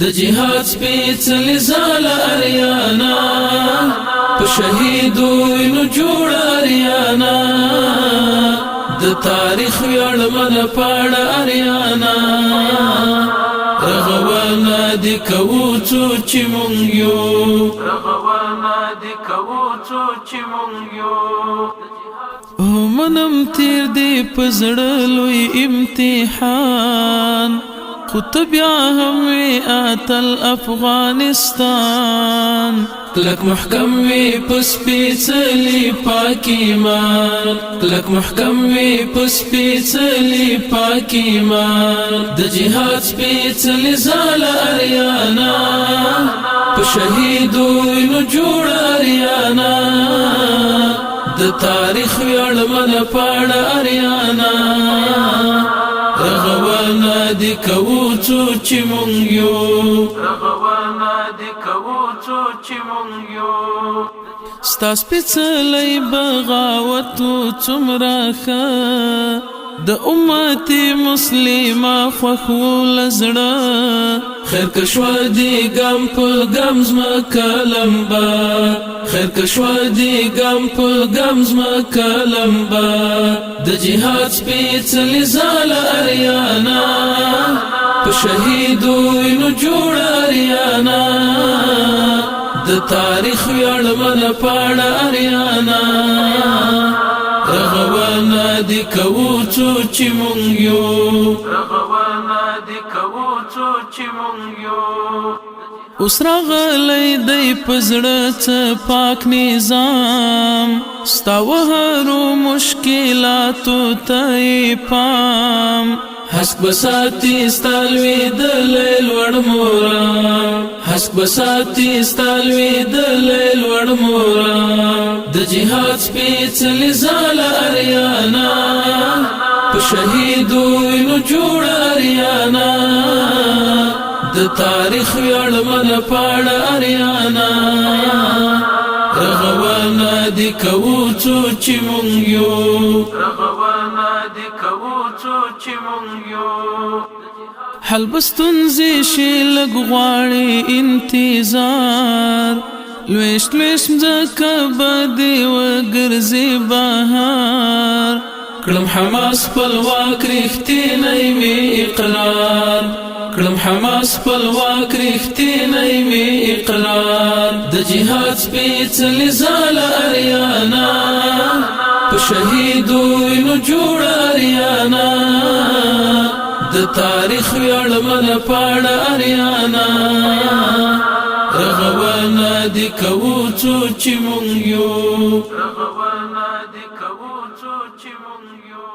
د جهاد سپېڅلې ځاله اریانا په شهیدو وینو جوړه اریانا د تاریخ ویاړمنه پاڼه اریانا رغوانا دې کوو څو چې مونږ یو رغوانا دې کوو څو چې مونږ یو منم تیر دې په زړه لوی امتحان خو ته بیا هم وی اتل افغانستان کلک محکم وی په سپېڅلي پاک ایمان کلک محکم وی په سپېڅلي پاک ایمان د جهاد سپېڅلې ځاله اریانا په شهیدو وینو جوړه اریانا د تاریخ ویاړمنه پاڼه اریانا رغوانا دې کوو څو چې مونږ یو رغوانا دې کوو څو چې مونږ یو ستا سپېڅلی بغاوت څومره ښه د امت مسلمه خوښ و له زړه خیر که شوه دې ګام په ګام زمکه لمبه خیر که شوه دې ګام په ګام زمکه لمبه د جهاد سپېڅلې ځاله اریانا په شهیدو وینو جوړه اریانا د تاریخ ویاړمنه پاڼه اریانا رغوانا دې کوو څو چې مونږ یو رغوانا دې کوو څو چې مونږ یو اوس راغلی دی په زړه څه پاک نظام ستا وهرو مشکلاتو ته یې پام حسک بساتی ستالوی دلی لوړ مورا حسک بساتی ستالوی دلی لوړ مورا د جهاد سپېڅلې ځاله اریانا په شهیدو وینو جوړه اریانا د تاریخ ویاړمنه پاڼه اریانا رغوانا دې کوو څو چې مونږ یو رغوانا دې کوو څو چې مونږ یو حل به ستونزې شي لږ غواړي انتظار لویشت لویشت مځکه به دې وګرځي بهار کړم حماس خپلواک رښتینی مې اقرار کړم حماس خپلواک رښتینی مې اقرار د جهاد سپېڅلې ځاله اریانا په شهیدو وینو جوړه اریانا د تاریخ ویاړمنه پاڼه اریانا رغوانا دې کوو څو چې مونږ یو رغوانا دې کوو څو چې مونږ یو